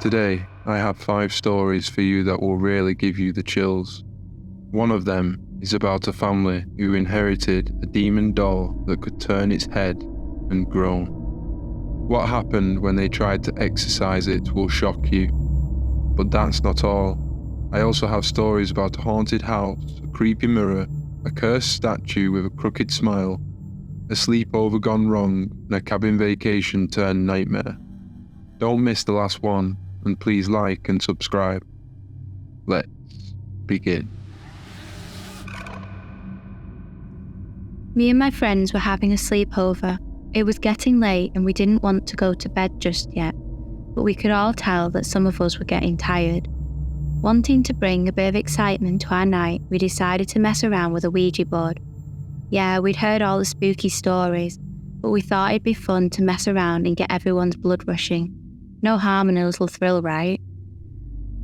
Today, I have 5 stories for you that will really give you the chills. One of them is about a family who inherited a demon doll that could turn its head and groan. What happened when they tried to exorcise it will shock you. But that's not all. I also have stories about a haunted house, a creepy mirror, a cursed statue with a crooked smile, a sleepover gone wrong, and a cabin vacation turned nightmare. Don't miss the last one, and please like and subscribe. Let's begin. Me and my friends were having a sleepover. It was getting late and we didn't want to go to bed just yet, but we could all tell that some of us were getting tired. Wanting to bring a bit of excitement to our night, we decided to mess around with a Ouija board. Yeah, we'd heard all the spooky stories, but we thought it'd be fun to mess around and get everyone's blood rushing. No harm in a little thrill, right?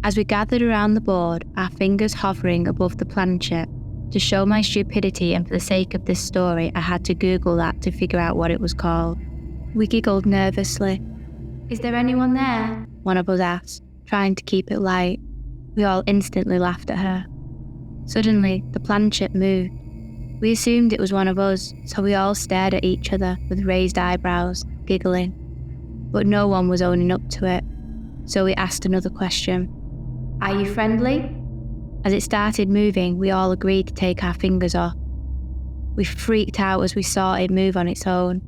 As we gathered around the board, our fingers hovering above the planchette, to show my stupidity and for the sake of this story, I had to Google that to figure out what it was called. We giggled nervously. "Is there anyone there?" one of us asked, trying to keep it light. We all instantly laughed at her. Suddenly, the planchette moved. We assumed it was one of us, so we all stared at each other with raised eyebrows, giggling. But no one was owning up to it, so we asked another question. "Are you friendly?" As it started moving, we all agreed to take our fingers off. We freaked out as we saw it move on its own,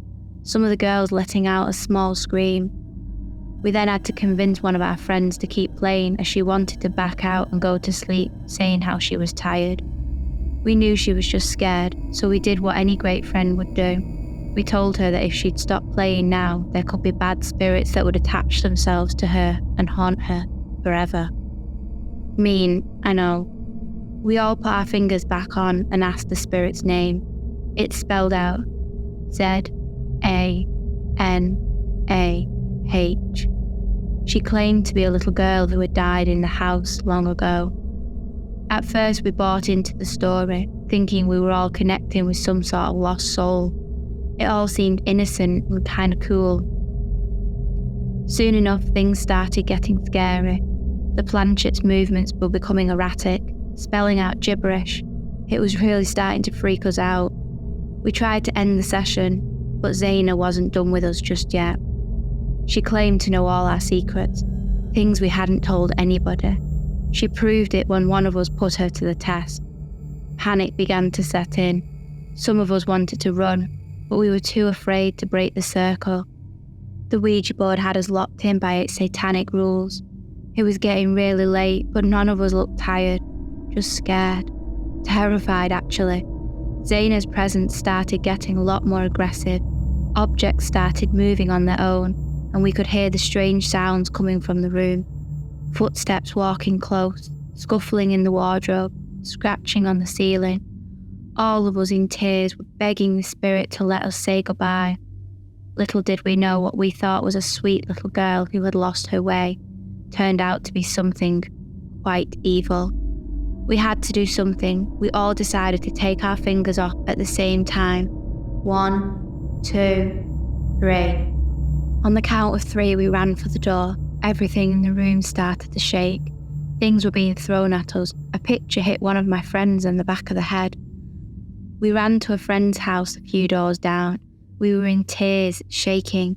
some of the girls letting out a small scream. We then had to convince one of our friends to keep playing as she wanted to back out and go to sleep, saying how she was tired. We knew she was just scared, so we did what any great friend would do. We told her that if she'd stop playing now, there could be bad spirits that would attach themselves to her and haunt her forever. Mean, I know. We all put our fingers back on and asked the spirit's name. It spelled out Z-A-N-A-H. She claimed to be a little girl who had died in the house long ago. At first we bought into the story, thinking we were all connecting with some sort of lost soul. It all seemed innocent and kinda cool. Soon enough, things started getting scary. The planchette's movements were becoming erratic, spelling out gibberish. It was really starting to freak us out. We tried to end the session, but Zaina wasn't done with us just yet. She claimed to know all our secrets, things we hadn't told anybody. She proved it when one of us put her to the test. Panic began to set in. Some of us wanted to run, but we were too afraid to break the circle. The Ouija board had us locked in by its satanic rules. It was getting really late, but none of us looked tired, just scared. Terrified, actually. Zaina's presence started getting a lot more aggressive. Objects started moving on their own, and we could hear the strange sounds coming from the room. Footsteps walking close, scuffling in the wardrobe, scratching on the ceiling. All of us in tears were begging the spirit to let us say goodbye. Little did we know what we thought was a sweet little girl who had lost her way turned out to be something quite evil. We had to do something. We all decided to take our fingers off at the same time. 1, 2, 3. On the count of 3, we ran for the door. Everything in the room started to shake. Things were being thrown at us. A picture hit one of my friends in the back of the head. We ran to a friend's house a few doors down. We were in tears, shaking.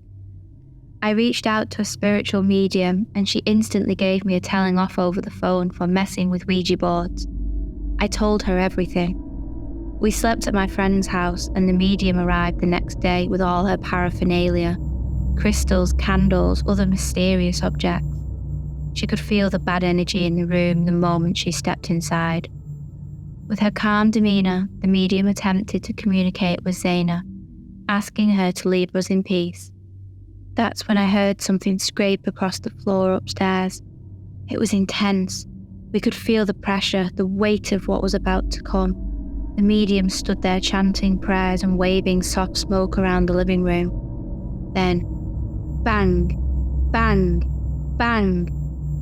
I reached out to a spiritual medium and she instantly gave me a telling off over the phone for messing with Ouija boards. I told her everything. We slept at my friend's house and the medium arrived the next day with all her paraphernalia, crystals, candles, other mysterious objects. She could feel the bad energy in the room the moment she stepped inside. With her calm demeanour, the medium attempted to communicate with Zaina, asking her to leave us in peace. That's when I heard something scrape across the floor upstairs. It was intense. We could feel the pressure, the weight of what was about to come. The medium stood there chanting prayers and waving soft smoke around the living room. Then, bang, bang, bang.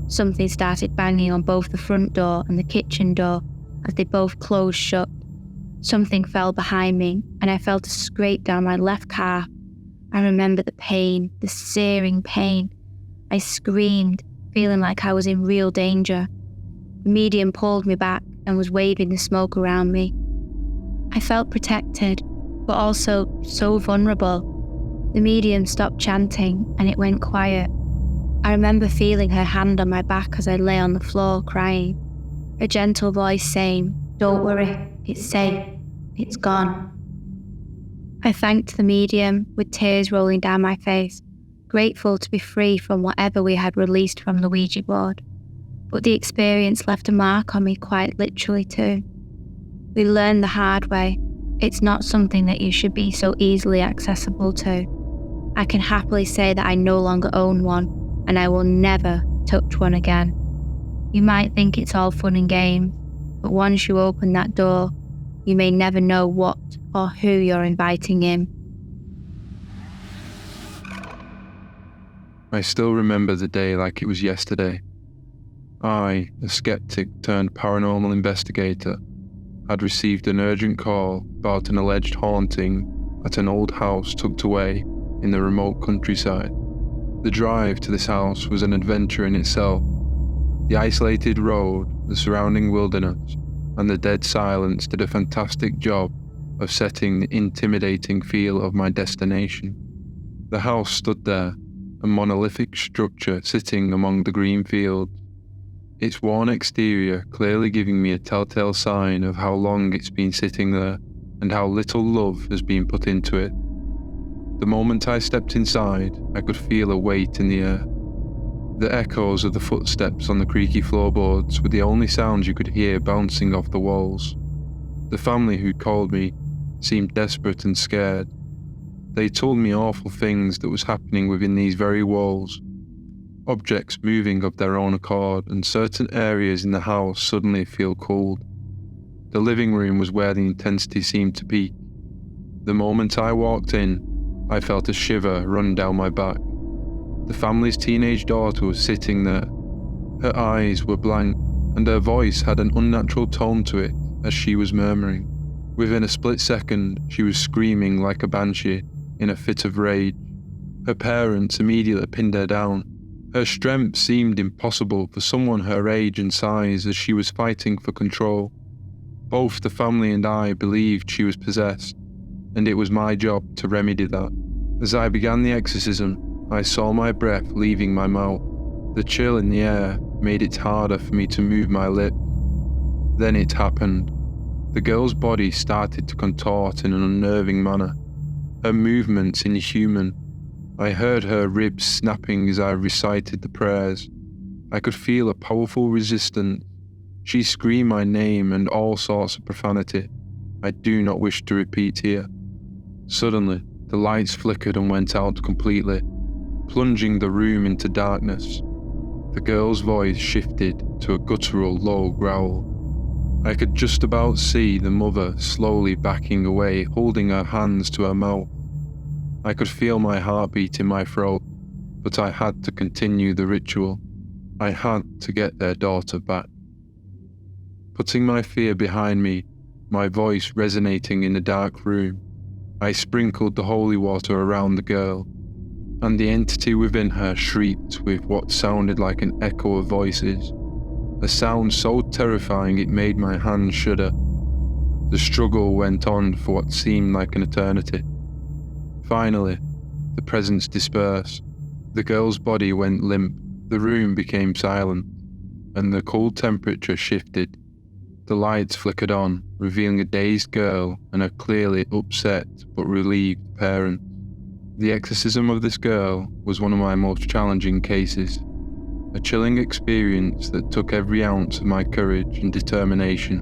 Something started banging on both the front door and the kitchen door as they both closed shut. Something fell behind me and I felt a scrape down my left calf. I remember the pain, the searing pain. I screamed, feeling like I was in real danger. The medium pulled me back and was waving the smoke around me. I felt protected, but also so vulnerable. The medium stopped chanting and it went quiet. I remember feeling her hand on my back as I lay on the floor crying. A gentle voice saying, "Don't worry, it's safe, it's gone." I thanked the medium with tears rolling down my face, grateful to be free from whatever we had released from the Ouija board. But the experience left a mark on me quite literally too. We learned the hard way. It's not something that you should be so easily accessible to. I can happily say that I no longer own one, and I will never touch one again. You might think it's all fun and games, but once you open that door, you may never know what or who you're inviting in. I still remember the day like it was yesterday. I, a skeptic turned paranormal investigator, had received an urgent call about an alleged haunting at an old house tucked away in the remote countryside. The drive to this house was an adventure in itself. The isolated road, the surrounding wilderness, and the dead silence did a fantastic job of setting the intimidating feel of my destination. The house stood there, a monolithic structure sitting among the green fields, its worn exterior clearly giving me a telltale sign of how long it's been sitting there and how little love has been put into it. The moment I stepped inside, I could feel a weight in the air. The echoes of the footsteps on the creaky floorboards were the only sounds you could hear bouncing off the walls. The family who called me seemed desperate and scared. They told me awful things that was happening within these very walls. Objects moving of their own accord, and certain areas in the house suddenly feel cold. The living room was where the intensity seemed to peak. The moment I walked in, I felt a shiver run down my back. The family's teenage daughter was sitting there. Her eyes were blank, and her voice had an unnatural tone to it as she was murmuring. Within a split second, she was screaming like a banshee, in a fit of rage. Her parents immediately pinned her down. Her strength seemed impossible for someone her age and size as she was fighting for control. Both the family and I believed she was possessed, and it was my job to remedy that. As I began the exorcism, I saw my breath leaving my mouth. The chill in the air made it harder for me to move my lips. Then it happened. The girl's body started to contort in an unnerving manner. Her movements inhuman. I heard her ribs snapping as I recited the prayers. I could feel a powerful resistance. She screamed my name and all sorts of profanity I do not wish to repeat here. Suddenly, the lights flickered and went out completely, plunging the room into darkness. The girl's voice shifted to a guttural, low growl. I could just about see the mother slowly backing away, holding her hands to her mouth. I could feel my heartbeat in my throat, but I had to continue the ritual. I had to get their daughter back. Putting my fear behind me, my voice resonating in the dark room, I sprinkled the holy water around the girl, and the entity within her shrieked with what sounded like an echo of voices, a sound so terrifying it made my hands shudder. The struggle went on for what seemed like an eternity. Finally, the presence dispersed. The girl's body went limp, the room became silent, and the cold temperature shifted. The lights flickered on, revealing a dazed girl and a clearly upset but relieved parent. The exorcism of this girl was one of my most challenging cases, a chilling experience that took every ounce of my courage and determination.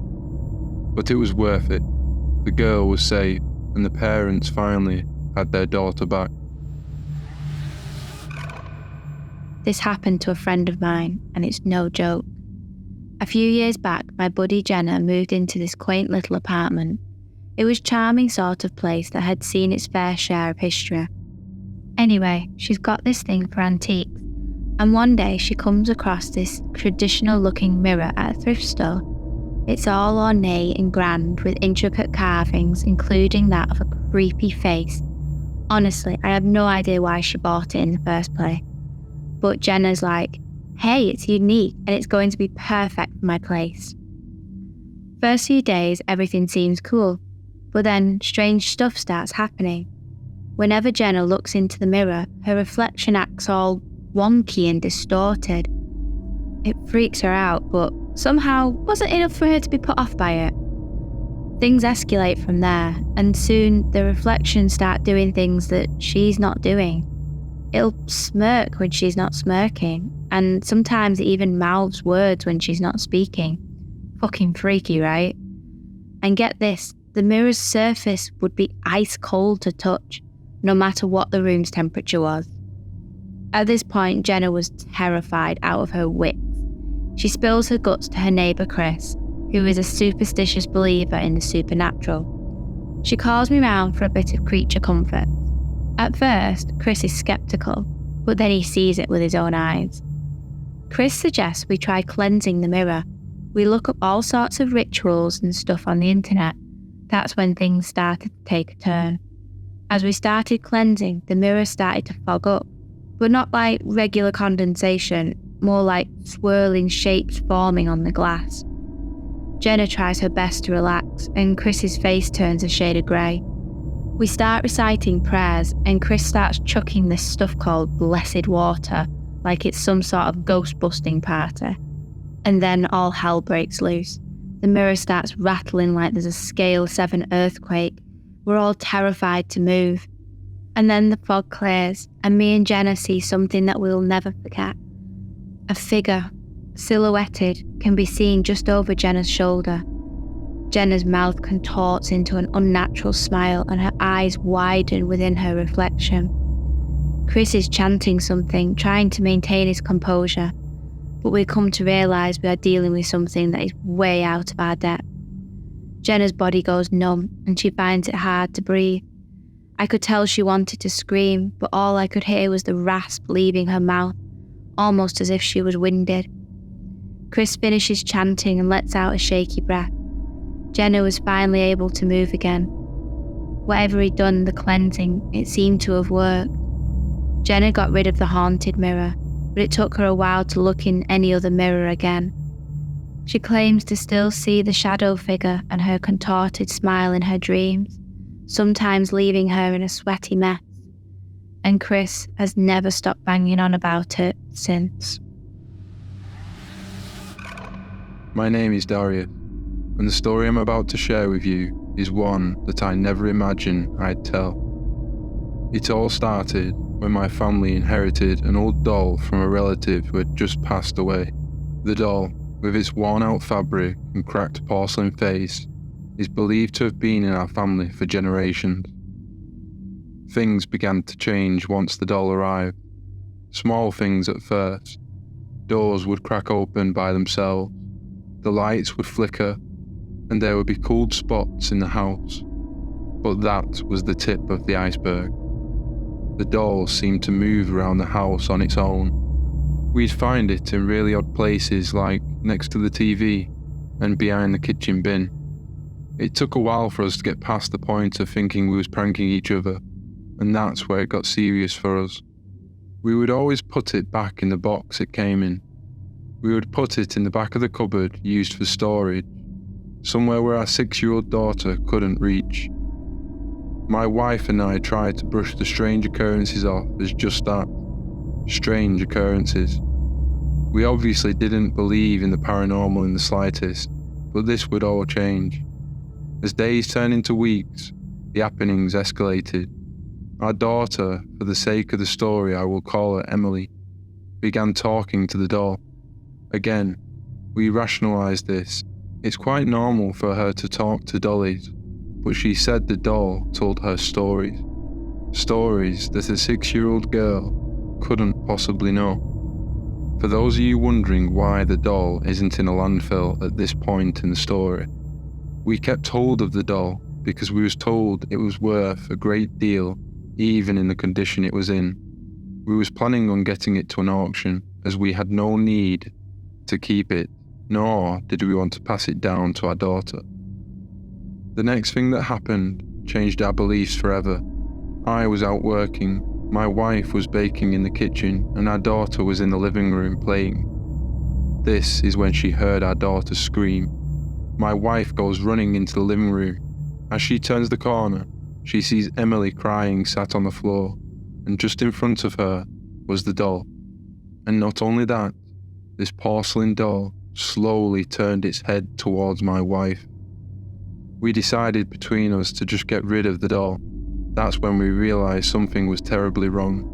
But it was worth it. The girl was safe, and the parents finally had their daughter back. This happened to a friend of mine, and it's no joke. A few years back, my buddy Jenna moved into this quaint little apartment. It was a charming sort of place that had seen its fair share of history. Anyway, she's got this thing for antiques, and one day she comes across this traditional-looking mirror at a thrift store. It's all ornate and grand with intricate carvings, including that of a creepy face. Honestly, I have no idea why she bought it in the first place. But Jenna's like, hey, it's unique and it's going to be perfect for my place. First few days, everything seems cool, but then strange stuff starts happening. Whenever Jenna looks into the mirror, her reflection acts all wonky and distorted. It freaks her out, but somehow wasn't enough for her to be put off by it. Things escalate from there, and soon the reflections start doing things that she's not doing. It'll smirk when she's not smirking, and sometimes it even mouths words when she's not speaking. Fucking freaky, right? And get this, the mirror's surface would be ice cold to touch, no matter what the room's temperature was. At this point, Jenna was terrified out of her wits. She spills her guts to her neighbour Chris, who is a superstitious believer in the supernatural. She calls me round for a bit of creature comfort. At first, Chris is sceptical, but then he sees it with his own eyes. Chris suggests we try cleansing the mirror. We look up all sorts of rituals and stuff on the internet. That's when things started to take a turn. As we started cleansing, the mirror started to fog up, but not like regular condensation, more like swirling shapes forming on the glass. Jenna tries her best to relax, and Chris's face turns a shade of grey. We start reciting prayers, and Chris starts chucking this stuff called blessed water, like it's some sort of ghost-busting party. And then all hell breaks loose. The mirror starts rattling like there's a scale 7 earthquake. We're all terrified to move. And then the fog clears, and me and Jenna see something that we'll never forget. A figure, silhouetted, can be seen just over Jenna's shoulder. Jenna's mouth contorts into an unnatural smile and her eyes widen within her reflection. Chris is chanting something, trying to maintain his composure, but we come to realise we are dealing with something that is way out of our depth. Jenna's body goes numb and she finds it hard to breathe. I could tell she wanted to scream, but all I could hear was the rasp leaving her mouth, almost as if she was winded. Chris finishes chanting and lets out a shaky breath. Jenna was finally able to move again. Whatever he'd done, the cleansing, it seemed to have worked. Jenna got rid of the haunted mirror, but it took her a while to look in any other mirror again. She claims to still see the shadow figure and her contorted smile in her dreams, sometimes leaving her in a sweaty mess. And Chris has never stopped banging on about it since. My name is Darius, and the story I'm about to share with you is one that I never imagined I'd tell. It all started when my family inherited an old doll from a relative who had just passed away. The doll, with its worn-out fabric and cracked porcelain face, is believed to have been in our family for generations. Things began to change once the doll arrived. Small things at first. Doors would crack open by themselves, the lights would flicker, and there would be cold spots in the house. But that was the tip of the iceberg. The doll seemed to move around the house on its own. We'd find it in really odd places like next to the TV and behind the kitchen bin. It took a while for us to get past the point of thinking we was pranking each other, and that's where it got serious for us. We would always put it back in the box it came in. We would put it in the back of the cupboard used for storage, somewhere where our 6-year-old daughter couldn't reach. My wife and I tried to brush the strange occurrences off as just that, strange occurrences. We obviously didn't believe in the paranormal in the slightest, but this would all change. As days turned into weeks, the happenings escalated. Our daughter, for the sake of the story I will call her Emily, began talking to the doll. Again, we rationalised this. It's quite normal for her to talk to dollies, but she said the doll told her stories. Stories that a 6-year-old girl couldn't possibly know. For those of you wondering why the doll isn't in a landfill at this point in the story, we kept hold of the doll because we was told it was worth a great deal even in the condition it was in. We was planning on getting it to an auction as we had no need to keep it, nor did we want to pass it down to our daughter. The next thing that happened changed our beliefs forever. I was out working, My wife was baking in the kitchen and our daughter was in the living room playing. This is when she heard our daughter scream. My wife goes running into the living room. As she turns the corner, she sees Emily crying sat on the floor, and just in front of her was the doll. And not only that, this porcelain doll slowly turned its head towards my wife. We decided between us to just get rid of the doll. That's when we realised something was terribly wrong.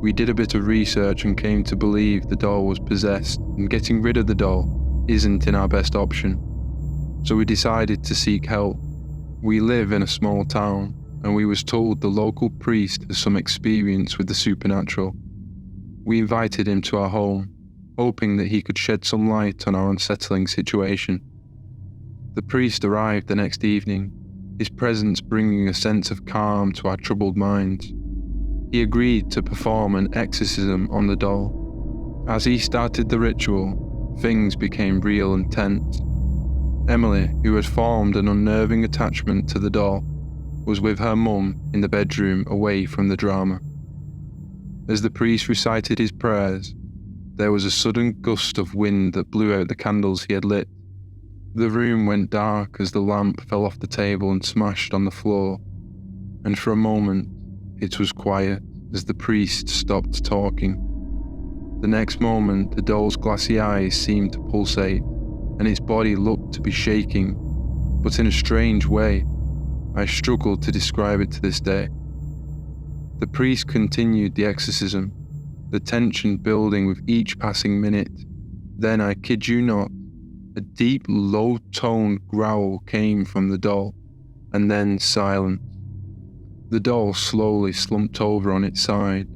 We did a bit of research and came to believe the doll was possessed, and getting rid of the doll isn't in our best option. So we decided to seek help. We live in a small town, and we was told the local priest has some experience with the supernatural. We invited him to our home, hoping that he could shed some light on our unsettling situation. The priest arrived the next evening, his presence bringing a sense of calm to our troubled minds. He agreed to perform an exorcism on the doll. As he started the ritual, things became real and tense. Emily, who had formed an unnerving attachment to the doll, was with her mum in the bedroom away from the drama. As the priest recited his prayers, there was a sudden gust of wind that blew out the candles he had lit. The room went dark as the lamp fell off the table and smashed on the floor, and for a moment it was quiet as the priest stopped talking. The next moment, the doll's glassy eyes seemed to pulsate, and its body looked to be shaking, but in a strange way. I struggle to describe it to this day. The priest continued the exorcism, the tension building with each passing minute. Then, I kid you not, a deep, low-toned growl came from the doll, and then silence. The doll slowly slumped over on its side.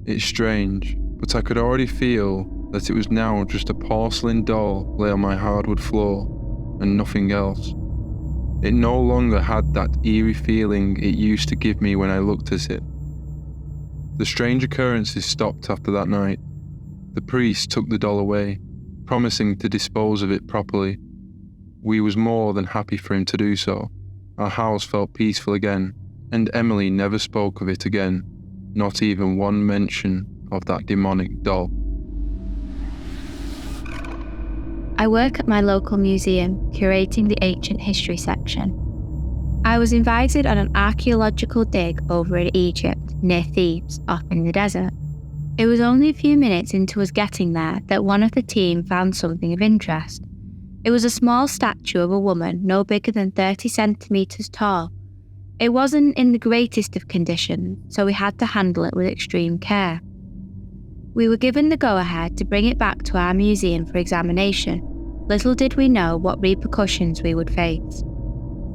It's strange, but I could already feel that it was now just a porcelain doll lay on my hardwood floor, and nothing else. It no longer had that eerie feeling it used to give me when I looked at it. The strange occurrences stopped after that night. The priest took the doll away, promising to dispose of it properly. We was more than happy for him to do so. Our house felt peaceful again, and Emily never spoke of it again, not even one mention of that demonic doll. I work at my local museum, curating the ancient history section. I was invited on an archaeological dig over in Egypt, near Thebes, off in the desert. It was only a few minutes into us getting there that one of the team found something of interest. It was a small statue of a woman no bigger than 30 centimetres tall. It wasn't in the greatest of condition, so we had to handle it with extreme care. We were given the go-ahead to bring it back to our museum for examination. Little did we know what repercussions we would face.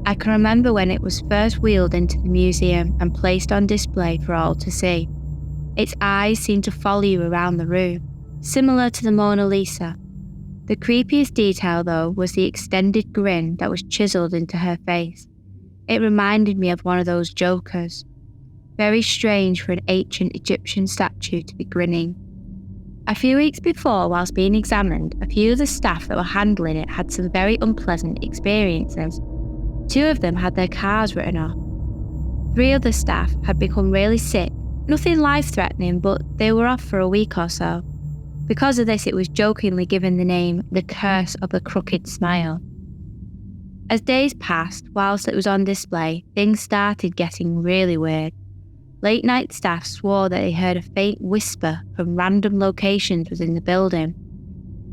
I can remember when it was first wheeled into the museum and placed on display for all to see. Its eyes seemed to follow you around the room, similar to the Mona Lisa. The creepiest detail, though, was the extended grin that was chiselled into her face. It reminded me of one of those jokers. Very strange for an ancient Egyptian statue to be grinning. A few weeks before, whilst being examined, a few of the staff that were handling it had some very unpleasant experiences. 2 of them had their cars written off. 3 other staff had become really sick, nothing life-threatening, but they were off for a week or so. Because of this, it was jokingly given the name the Curse of the Crooked Smile. As days passed, whilst it was on display, things started getting really weird. Late-night staff swore that they heard a faint whisper from random locations within the building.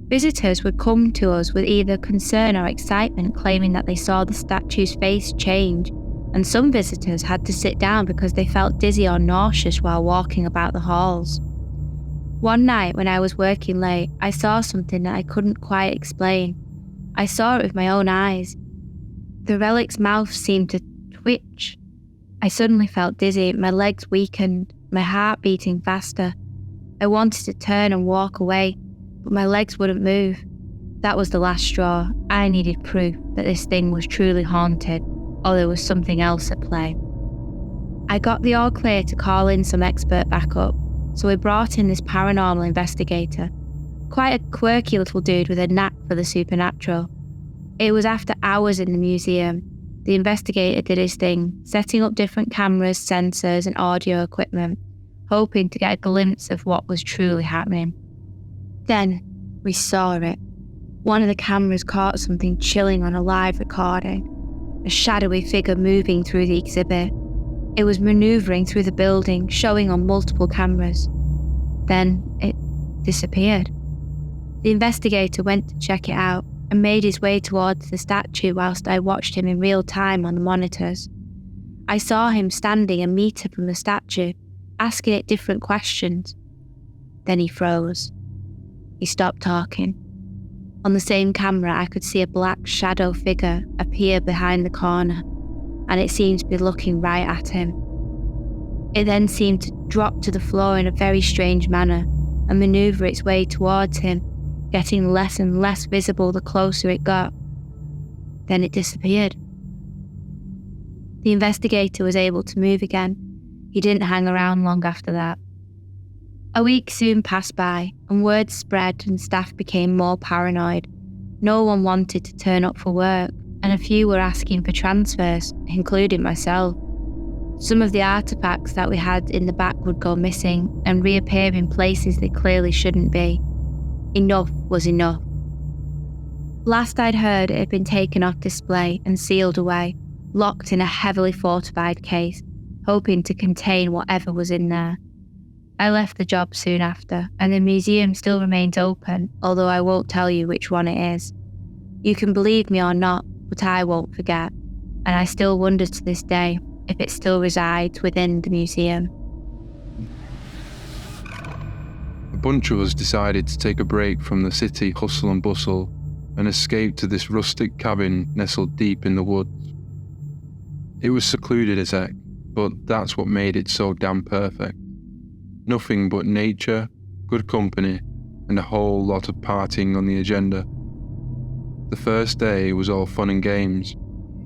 Visitors would come to us with either concern or excitement, claiming that they saw the statue's face change, and some visitors had to sit down because they felt dizzy or nauseous while walking about the halls. One night when I was working late, I saw something that I couldn't quite explain. I saw it with my own eyes. The relic's mouth seemed to twitch. I suddenly felt dizzy, my legs weakened, my heart beating faster. I wanted to turn and walk away, but my legs wouldn't move. That was the last straw. I needed proof that this thing was truly haunted, or there was something else at play. I got the all clear to call in some expert backup, so we brought in this paranormal investigator. Quite a quirky little dude with a knack for the supernatural. It was after hours in the museum. The investigator did his thing, setting up different cameras, sensors and audio equipment. hoping to get a glimpse of what was truly happening. Then we saw it. One of the cameras caught something chilling on a live recording, a shadowy figure moving through the exhibit. It was manoeuvring through the building, showing on multiple cameras. Then it disappeared. The investigator went to check it out and made his way towards the statue whilst I watched him in real time on the monitors. I saw him standing a metre from the statue, asking it different questions. Then he froze. He stopped talking. On the same camera, I could see a black shadow figure appear behind the corner, and it seemed to be looking right at him. It then seemed to drop to the floor in a very strange manner and manoeuvre its way towards him, getting less and less visible the closer it got. Then it disappeared. The investigator was able to move again. He didn't hang around long after that. A week soon passed by, and word spread and staff became more paranoid. No one wanted to turn up for work, and a few were asking for transfers, including myself. Some of the artefacts that we had in the back would go missing and reappear in places they clearly shouldn't be. Enough was enough. Last I'd heard, it had been taken off display and sealed away, locked in a heavily fortified case, hoping to contain whatever was in there. I left the job soon after, and the museum still remains open, although I won't tell you which one it is. You can believe me or not, but I won't forget, and I still wonder to this day if it still resides within the museum. A bunch of us decided to take a break from the city hustle and bustle and escape to this rustic cabin nestled deep in the woods. It was secluded as heck, but that's what made it so damn perfect. Nothing but nature, good company, and a whole lot of partying on the agenda. The first day was all fun and games.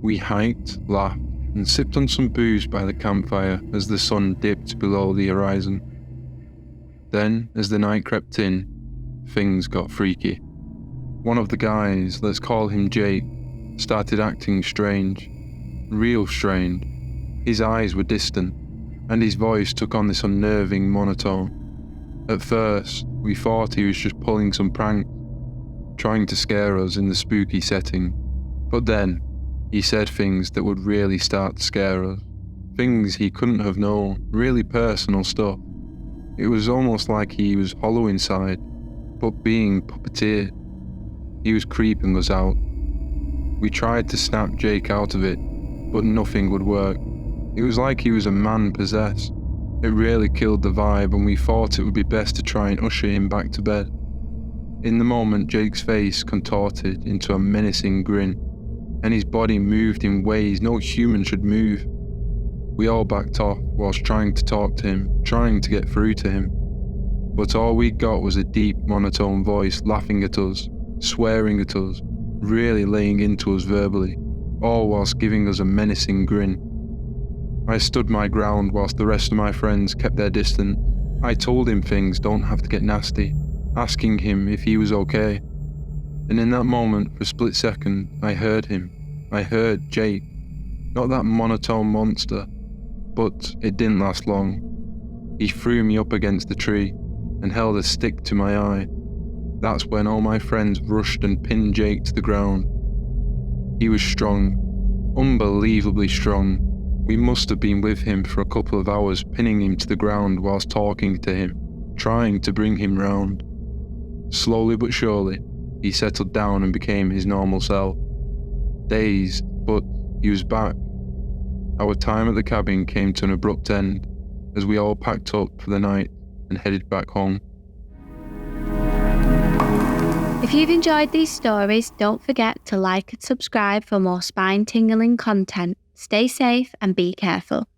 We hiked, laughed, and sipped on some booze by the campfire as the sun dipped below the horizon. Then, as the night crept in, things got freaky. One of the guys, let's call him Jake, started acting strange. Real strange. His eyes were distant, and his voice took on this unnerving monotone. At first, we thought he was just pulling some prank, trying to scare us in the spooky setting. But then, he said things that would really start to scare us. Things he couldn't have known, really personal stuff. It was almost like he was hollow inside, but being puppeteered. He was creeping us out. We tried to snap Jake out of it, but nothing would work. It was like he was a man possessed. It really killed the vibe, and we thought it would be best to try and usher him back to bed. In the moment, Jake's face contorted into a menacing grin, and his body moved in ways no human should move. We all backed off whilst trying to talk to him, trying to get through to him. But all we got was a deep, monotone voice laughing at us, swearing at us, really laying into us verbally, all whilst giving us a menacing grin. I stood my ground whilst the rest of my friends kept their distance. I told him things don't have to get nasty, asking him if he was okay. And in that moment, for a split second, I heard him. I heard Jake. Not that monotone monster, but it didn't last long. He threw me up against the tree and held a stick to my eye. That's when all my friends rushed and pinned Jake to the ground. He was strong, unbelievably strong. We must have been with him for a couple of hours, pinning him to the ground whilst talking to him, trying to bring him round. Slowly but surely, he settled down and became his normal self. Dazed, but he was back. Our time at the cabin came to an abrupt end as we all packed up for the night and headed back home. If you've enjoyed these stories, don't forget to like and subscribe for more spine-tingling content. Stay safe and be careful.